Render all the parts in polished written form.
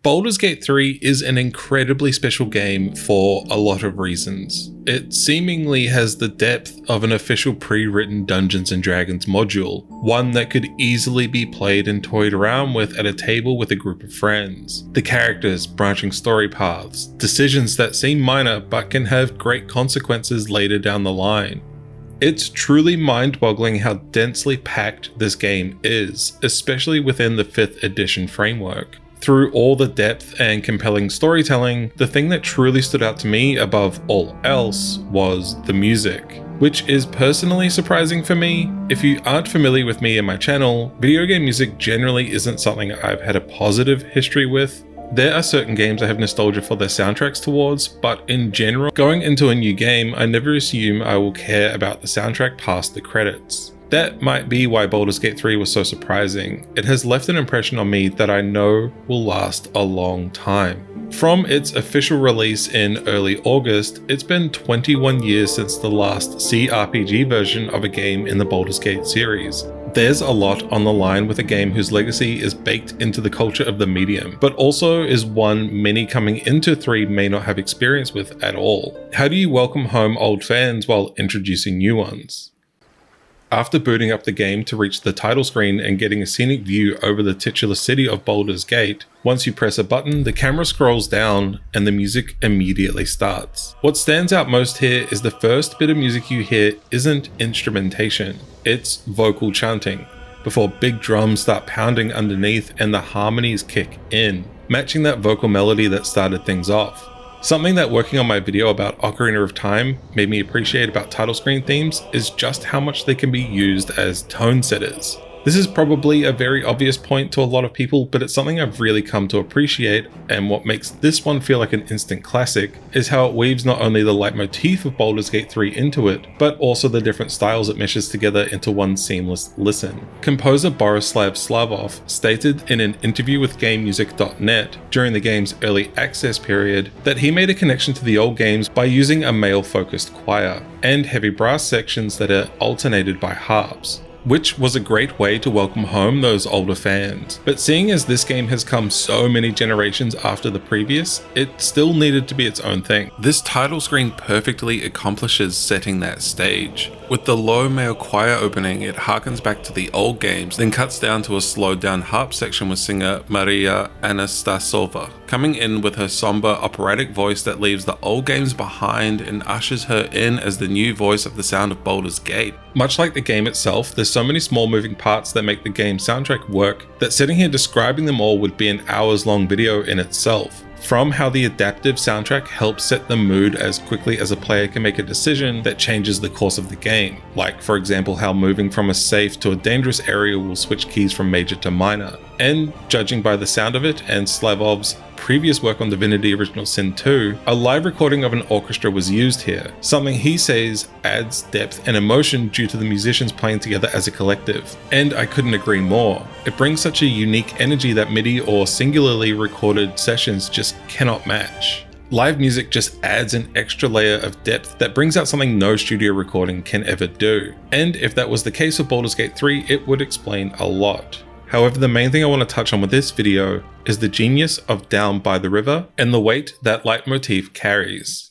Baldur's Gate 3 is an incredibly special game for a lot of reasons. It seemingly has the depth of an official pre-written Dungeons & Dragons module, one that could easily be played and toyed around with at a table with a group of friends. The characters, branching story paths, decisions that seem minor but can have great consequences later down the line. It's truly mind-boggling how densely packed this game is, especially within the 5th edition framework. Through all the depth and compelling storytelling, the thing that truly stood out to me above all else was the music, which is personally surprising for me. If you aren't familiar with me and my channel, video game music generally isn't something I've had a positive history with. There are certain games I have nostalgia for their soundtracks towards, but in general, going into a new game, I never assume I will care about the soundtrack past the credits. That might be why Baldur's Gate 3 was so surprising. It has left an impression on me that I know will last a long time. From its official release in early August, it's been 21 years since the last CRPG version of a game in the Baldur's Gate series. There's a lot on the line with a game whose legacy is baked into the culture of the medium, but also is one many coming into 3 may not have experience with at all. How do you welcome home old fans while introducing new ones? After booting up the game to reach the title screen and getting a scenic view over the titular city of Baldur's Gate, once you press a button, the camera scrolls down and the music immediately starts. What stands out most here is the first bit of music you hear isn't instrumentation, it's vocal chanting, before big drums start pounding underneath and the harmonies kick in, matching that vocal melody that started things off. Something that working on my video about Ocarina of Time made me appreciate about title screen themes is just how much they can be used as tone setters. This is probably a very obvious point to a lot of people, but it's something I've really come to appreciate, and what makes this one feel like an instant classic is how it weaves not only the leitmotif of Baldur's Gate 3 into it, but also the different styles it meshes together into one seamless listen. Composer Borislav Slavov stated in an interview with GameMusic.net during the game's early access period that he made a connection to the old games by using a male-focused choir and heavy brass sections that are alternated by harps, which was a great way to welcome home those older fans. But seeing as this game has come so many generations after the previous, it still needed to be its own thing. This title screen perfectly accomplishes setting that stage. With the low male choir opening, it harkens back to the old games, then cuts down to a slowed down harp section with singer Mariya Anastasova, coming in with her somber operatic voice that leaves the old games behind and ushers her in as the new voice of the sound of Baldur's Gate. Much like the game itself, there's so many small moving parts that make the game's soundtrack work that sitting here describing them all would be an hours-long video in itself. From how the adaptive soundtrack helps set the mood as quickly as a player can make a decision that changes the course of the game, like for example how moving from a safe to a dangerous area will switch keys from major to minor. And judging by the sound of it and Slavov's previous work on Divinity Original Sin 2, a live recording of an orchestra was used here, something he says adds depth and emotion due to the musicians playing together as a collective. And I couldn't agree more. It brings such a unique energy that MIDI or singularly recorded sessions just cannot match. Live music just adds an extra layer of depth that brings out something no studio recording can ever do. And if that was the case with Baldur's Gate 3, it would explain a lot. However, the main thing I want to touch on with this video is the genius of Down by the River and the weight that leitmotif carries.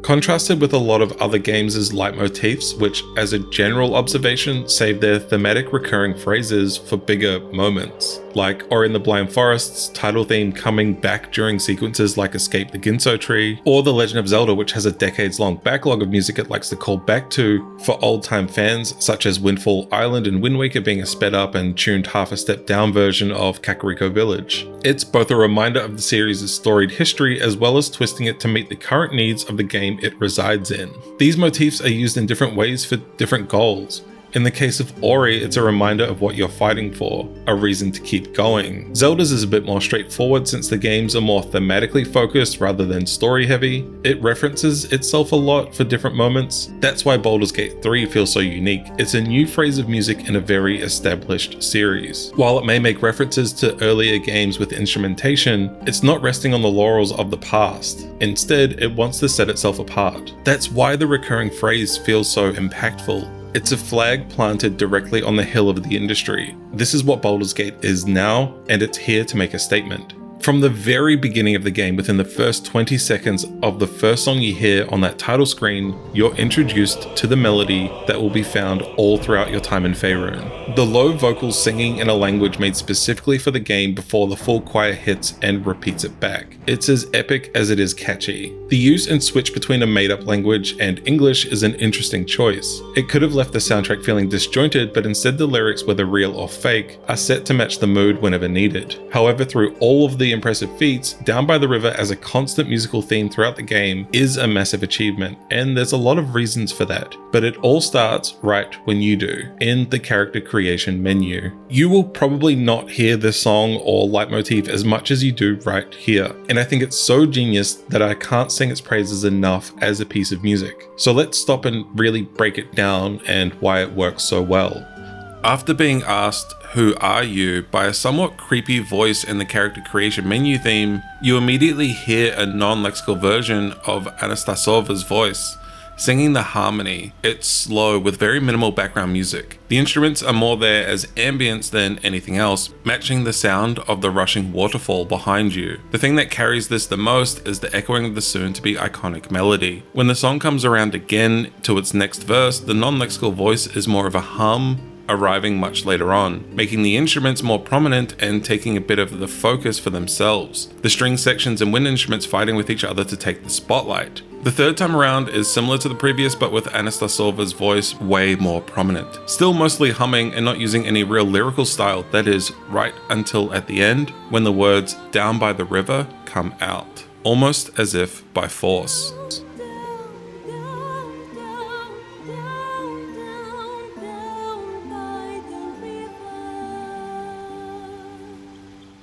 Contrasted with a lot of other games' leitmotifs, which as a general observation save their thematic recurring phrases for bigger moments, like Ori and the Blind Forest's title theme coming back during sequences like Escape the Ginso Tree, or The Legend of Zelda, which has a decades-long backlog of music it likes to call back to for old-time fans, such as Windfall Island and Wind Waker being a sped-up and tuned half-a-step-down version of Kakariko Village. It's both a reminder of the series' storied history as well as twisting it to meet the current needs of the game it resides in. These motifs are used in different ways for different goals. In the case of Ori, it's a reminder of what you're fighting for, a reason to keep going. Zelda's is a bit more straightforward since the games are more thematically focused rather than story heavy. It references itself a lot for different moments. That's why Baldur's Gate 3 feels so unique. It's a new phrase of music in a very established series. While it may make references to earlier games with instrumentation, it's not resting on the laurels of the past. Instead, it wants to set itself apart. That's why the recurring phrase feels so impactful. It's a flag planted directly on the hill of the industry. This is what Baldur's Gate is now, and it's here to make a statement. From the very beginning of the game, within the first 20 seconds of the first song you hear on that title screen, you're introduced to the melody that will be found all throughout your time in Faerun. The low vocals singing in a language made specifically for the game before the full choir hits and repeats it back. It's as epic as it is catchy. The use and switch between a made-up language and English is an interesting choice. It could have left the soundtrack feeling disjointed, but instead the lyrics, whether real or fake, are set to match the mood whenever needed. However, through all of the impressive feats, Down by the River as a constant musical theme throughout the game is a massive achievement, and there's a lot of reasons for that. But it all starts right when you do, in the character creation menu. You will probably not hear this song or leitmotif as much as you do right here, and I think it's so genius that I can't sing its praises enough as a piece of music. So let's stop and really break it down and why it works so well. After being asked, "Who are you?" by a somewhat creepy voice in the character creation menu theme, you immediately hear a non-lexical version of Anastasov's voice, singing the harmony. It's slow with very minimal background music. The instruments are more there as ambience than anything else, matching the sound of the rushing waterfall behind you. The thing that carries this the most is the echoing of the soon-to-be iconic melody. When the song comes around again to its next verse, the non-lexical voice is more of a hum, arriving much later on, making the instruments more prominent and taking a bit of the focus for themselves. The string sections and wind instruments fighting with each other to take the spotlight. The third time around is similar to the previous, but with Anastasov's voice way more prominent. Still mostly humming and not using any real lyrical style, that is, right until at the end, when the words "Down by the River" come out, almost as if by force.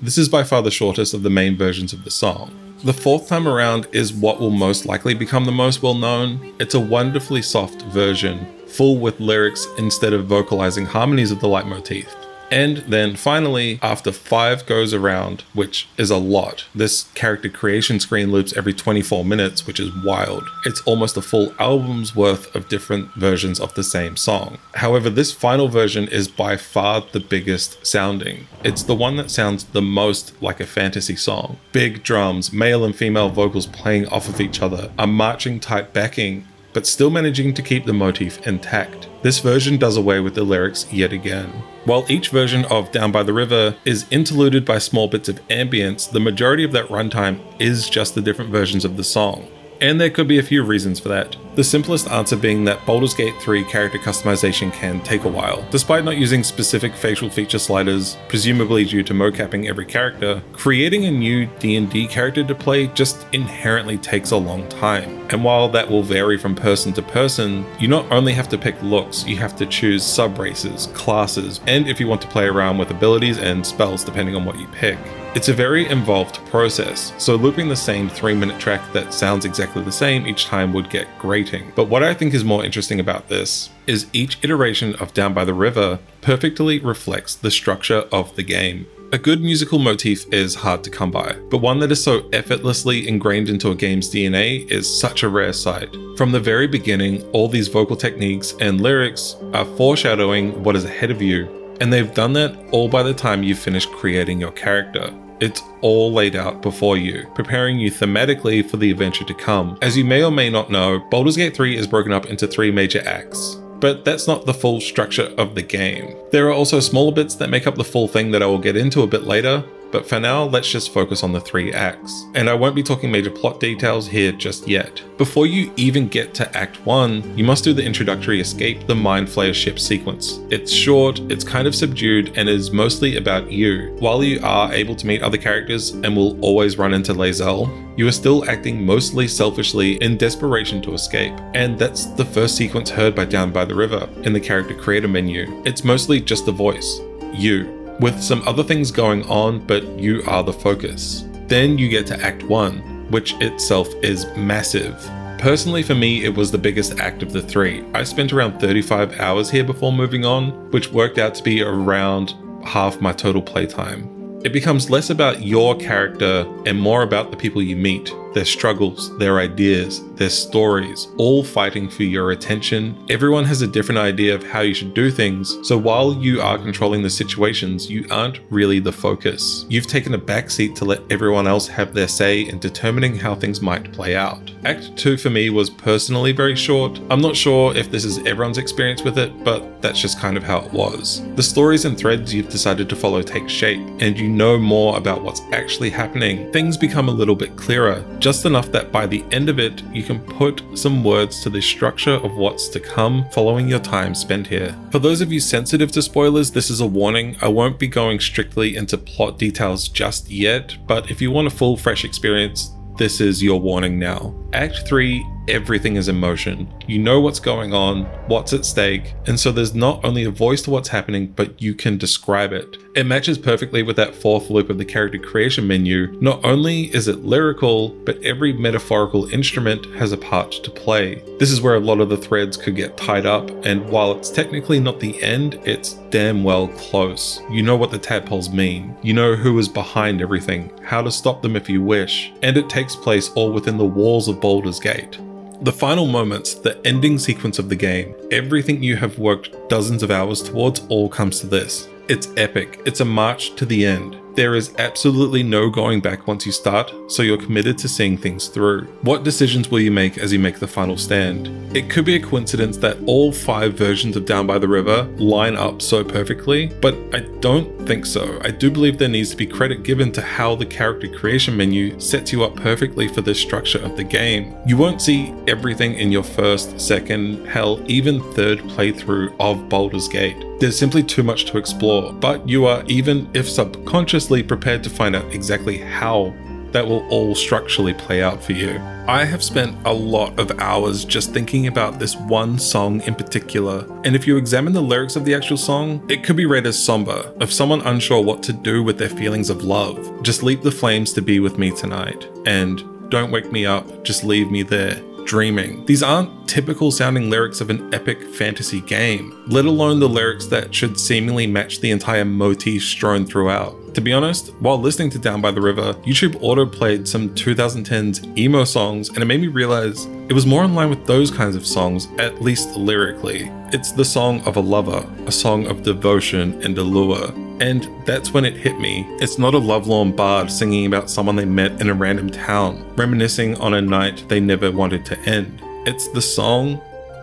This is by far the shortest of the main versions of the song. The fourth time around is what will most likely become the most well known. It's a wonderfully soft version, full with lyrics instead of vocalizing harmonies of the leitmotif. And then finally, after 5 goes around, which is a lot, this character creation screen loops every 24 minutes, which is wild. It's almost a full album's worth of different versions of the same song. However, this final version is by far the biggest sounding. It's the one that sounds the most like a fantasy song. Big drums, male and female vocals playing off of each other, a marching type backing, but still managing to keep the motif intact. This version does away with the lyrics yet again. While each version of Down by the River is interluded by small bits of ambience, the majority of that runtime is just the different versions of the song. And there could be a few reasons for that. The simplest answer being that Baldur's Gate 3 character customization can take a while. Despite not using specific facial feature sliders, presumably due to mocapping every character, creating a new D&D character to play just inherently takes a long time. And while that will vary from person to person, you not only have to pick looks, you have to choose sub-races, classes, and if you want to play around with abilities and spells depending on what you pick. It's a very involved process, so looping the same 3-minute track that sounds exactly the same each time would get grating. But what I think is more interesting about this is each iteration of Down by the River perfectly reflects the structure of the game. A good musical motif is hard to come by, but one that is so effortlessly ingrained into a game's DNA is such a rare sight. From the very beginning, all these vocal techniques and lyrics are foreshadowing what is ahead of you, and they've done that all by the time you've finished creating your character. It's all laid out before you, preparing you thematically for the adventure to come. As you may or may not know, Baldur's Gate 3 is broken up into 3 major acts, but that's not the full structure of the game. There are also smaller bits that make up the full thing that I will get into a bit later, but for now, let's just focus on the 3 acts. And I won't be talking major plot details here just yet. Before you even get to Act 1, you must do the introductory Escape the Mind Flayer ship sequence. It's short, it's kind of subdued, and is mostly about you. While you are able to meet other characters and will always run into Lae'zel, you are still acting mostly selfishly in desperation to escape. And that's the first sequence heard by Down by the River in the character creator menu. It's mostly just the voice, you, with some other things going on, but you are the focus. Then you get to Act 1, which itself is massive. Personally for me, it was the biggest act of the 3. I spent around 35 hours here before moving on, which worked out to be around half my total playtime. It becomes less about your character and more about the people you meet. their struggles, their ideas, their stories, all fighting for your attention. Everyone has a different idea of how you should do things, so while you are controlling the situations, you aren't really the focus. You've taken a backseat to let everyone else have their say in determining how things might play out. Act 2 for me was personally very short. I'm not sure if this is everyone's experience with it, but that's just kind of how it was. The stories and threads you've decided to follow take shape, and you know more about what's actually happening. Things become a little bit clearer, just enough that by the end of it, you can put some words to the structure of what's to come following your time spent here. For those of you sensitive to spoilers, this is a warning. I won't be going strictly into plot details just yet, but if you want a full, fresh experience, this is your warning now. Act 3, everything is in motion. You know what's going on, what's at stake, and so there's not only a voice to what's happening, but you can describe it. It matches perfectly with that fourth loop of the character creation menu. Not only is it lyrical, but every metaphorical instrument has a part to play. This is where a lot of the threads could get tied up, and while it's technically not the end, it's damn well close. You know what the tadpoles mean. You know who is behind everything, how to stop them if you wish, and it takes place all within the walls of Baldur's Gate. The final moments, the ending sequence of the game, everything you have worked dozens of hours towards all comes to this. It's epic. It's a march to the end. There is absolutely no going back once you start, so you're committed to seeing things through. What decisions will you make as you make the final stand? It could be a coincidence that all 5 versions of Down by the River line up so perfectly, but I don't think so. I do believe there needs to be credit given to how the character creation menu sets you up perfectly for the structure of the game. You won't see everything in your first, second, hell, even third playthrough of Baldur's Gate. There's simply too much to explore, but you are, even if subconsciously, prepared to find out exactly how that will all structurally play out for you. I have spent a lot of hours just thinking about this one song in particular, and if you examine the lyrics of the actual song, it could be read as somber, of someone unsure what to do with their feelings of love. Just leap the flames to be with me tonight, and don't wake me up, just leave me there, dreaming. These aren't typical sounding lyrics of an epic fantasy game, let alone the lyrics that should seemingly match the entire motif strewn throughout. To be honest, while listening to Down by the River, YouTube auto-played some 2010s emo songs, and it made me realize it was more in line with those kinds of songs, at least lyrically. It's the song of a lover, a song of devotion and allure. And that's when it hit me. It's not a lovelorn bard singing about someone they met in a random town, reminiscing on a night they never wanted to end. It's the song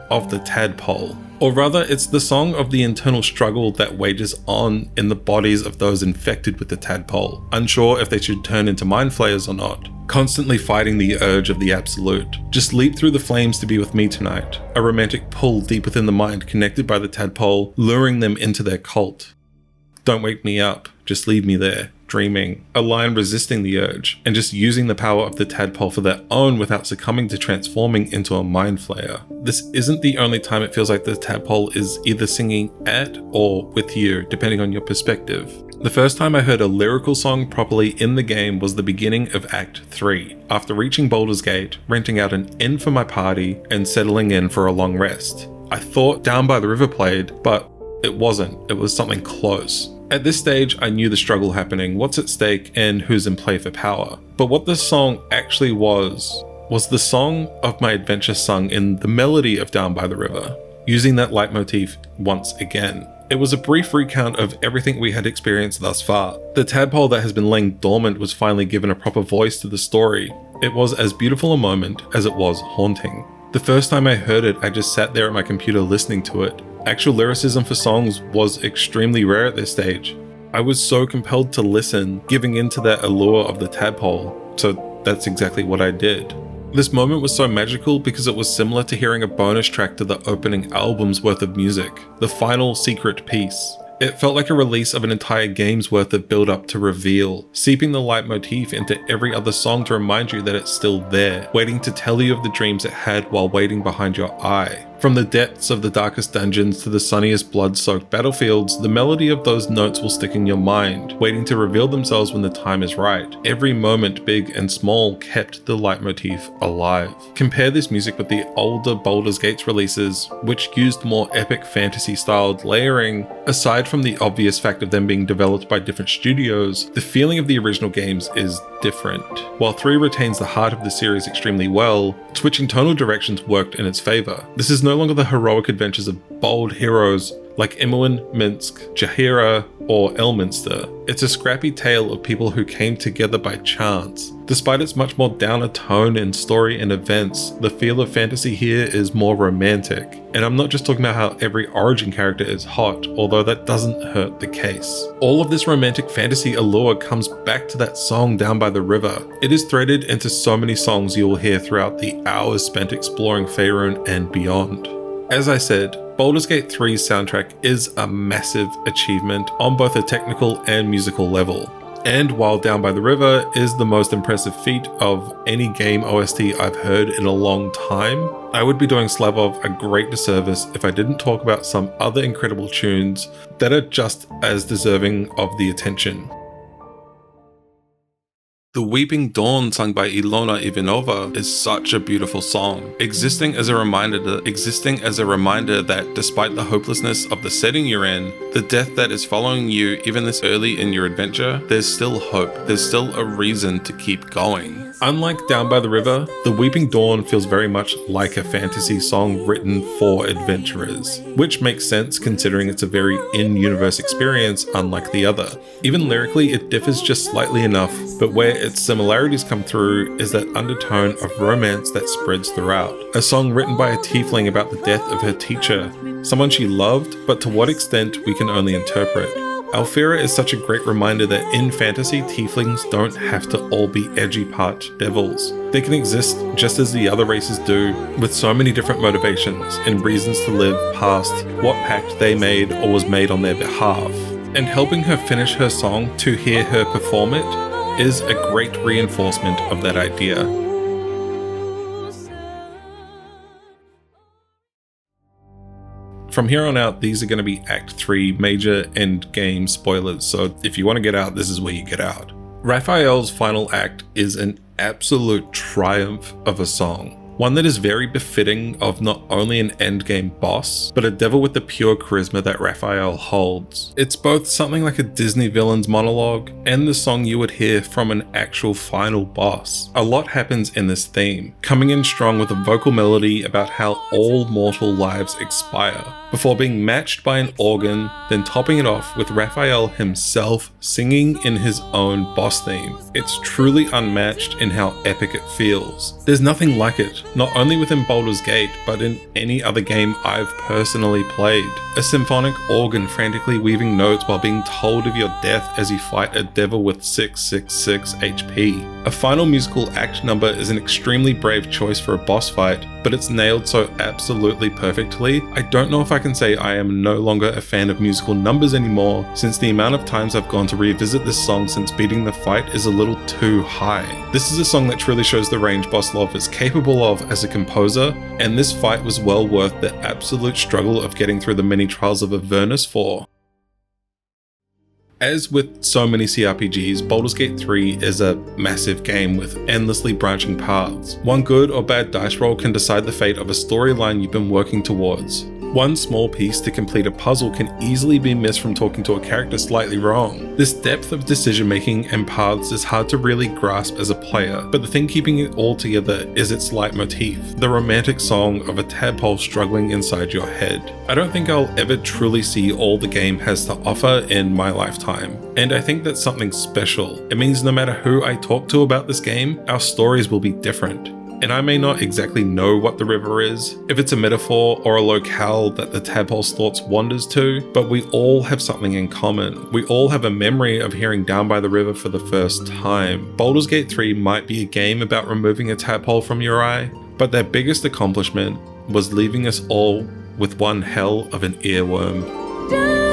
of the tadpole. Or rather, it's the song of the internal struggle that wages on in the bodies of those infected with the tadpole, unsure if they should turn into mind flayers or not, constantly fighting the urge of the absolute. Just leap through the flames to be with me tonight, a romantic pull deep within the mind connected by the tadpole, luring them into their cult. Don't wake me up, just leave me there, dreaming, a line resisting the urge, and just using the power of the tadpole for their own without succumbing to transforming into a mind flayer. This isn't the only time it feels like the tadpole is either singing at or with you, depending on your perspective. The first time I heard a lyrical song properly in the game was the beginning of Act 3, after reaching Baldur's Gate, renting out an inn for my party, and settling in for a long rest. I thought Down by the River played, but it wasn't. It was something close. At this stage, I knew the struggle happening, what's at stake, and who's in play for power. But what this song actually was the song of my adventure sung in the melody of Down by the River, using that leitmotif once again. It was a brief recount of everything we had experienced thus far. The tadpole that has been laying dormant was finally given a proper voice to the story. It was as beautiful a moment as it was haunting. The first time I heard it, I just sat there at my computer listening to it. Actual lyricism for songs was extremely rare at this stage. I was so compelled to listen, giving in to that allure of the tadpole, so that's exactly what I did. This moment was so magical because it was similar to hearing a bonus track to the opening album's worth of music, the final secret piece. It felt like a release of an entire game's worth of build-up to reveal, seeping the leitmotif into every other song to remind you that it's still there, waiting to tell you of the dreams it had while waiting behind your eye. From the depths of the darkest dungeons to the sunniest blood-soaked battlefields, the melody of those notes will stick in your mind, waiting to reveal themselves when the time is right. Every moment, big and small, kept the leitmotif alive. Compare this music with the older Baldur's Gate releases, which used more epic fantasy-styled layering. Aside from the obvious fact of them being developed by different studios, the feeling of the original games is different. While 3 retains the heart of the series extremely well, switching tonal directions worked in its favour. This is no longer the heroic adventures of bold heroes like Imoen, Minsk, Jahira, or Elminster. It's a scrappy tale of people who came together by chance. Despite its much more downer tone in story and events, the feel of fantasy here is more romantic. And I'm not just talking about how every origin character is hot, although that doesn't hurt the case. All of this romantic fantasy allure comes back to that song Down by the River. It is threaded into so many songs you will hear throughout the hours spent exploring Faerun and beyond. As I said, Baldur's Gate 3's soundtrack is a massive achievement on both a technical and musical level. And while Down by the River is the most impressive feat of any game OST I've heard in a long time, I would be doing Slavov a great disservice if I didn't talk about some other incredible tunes that are just as deserving of the attention. The Weeping Dawn sung by Ilona Ivanova is such a beautiful song, existing as a reminder that despite the hopelessness of the setting you're in, the death that is following you even this early in your adventure, there's still hope, there's still a reason to keep going. Unlike Down by the River, The Weeping Dawn feels very much like a fantasy song written for adventurers, which makes sense considering it's a very in-universe experience unlike the other. Even lyrically, it differs just slightly enough, but where its similarities come through is that undertone of romance that spreads throughout. A song written by a tiefling about the death of her teacher, someone she loved, but to what extent we can only interpret. Alfira is such a great reminder that in fantasy, tieflings don't have to all be edgy part devils. They can exist just as the other races do, with so many different motivations and reasons to live past what pact they made or was made on their behalf. And helping her finish her song to hear her perform it is a great reinforcement of that idea. From here on out, these are going to be Act 3 major end game spoilers, so if you want to get out, this is where you get out. Raphael's Final Act is an absolute triumph of a song. One that is very befitting of not only an endgame boss, but a devil with the pure charisma that Raphael holds. It's both something like a Disney villain's monologue and the song you would hear from an actual final boss. A lot happens in this theme, coming in strong with a vocal melody about how all mortal lives expire, before being matched by an organ, then topping it off with Raphael himself singing in his own boss theme. It's truly unmatched in how epic it feels. There's nothing like it, not only within Baldur's Gate, but in any other game I've personally played. A symphonic organ frantically weaving notes while being told of your death as you fight a devil with 666 HP. A final musical act number is an extremely brave choice for a boss fight, but it's nailed so absolutely perfectly. I don't know if I can say I am no longer a fan of musical numbers anymore, since the amount of times I've gone to revisit this song since beating the fight is a little too high. This is a song that truly shows the range Borislav is capable of as a composer, and this fight was well worth the absolute struggle of getting through the many trials of Avernus for. As with so many CRPGs, Baldur's Gate 3 is a massive game with endlessly branching paths. One good or bad dice roll can decide the fate of a storyline you've been working towards. One small piece to complete a puzzle can easily be missed from talking to a character slightly wrong. This depth of decision making and paths is hard to really grasp as a player, but the thing keeping it all together is its leitmotif, the romantic song of a tadpole struggling inside your head. I don't think I'll ever truly see all the game has to offer in my lifetime, and I think that's something special. It means no matter who I talk to about this game, our stories will be different. And I may not exactly know what the river is, if it's a metaphor or a locale that the tadpole's thoughts wanders to, but we all have something in common. We all have a memory of hearing Down by the River for the first time. Baldur's Gate 3 might be a game about removing a tadpole from your eye, but their biggest accomplishment was leaving us all with one hell of an earworm.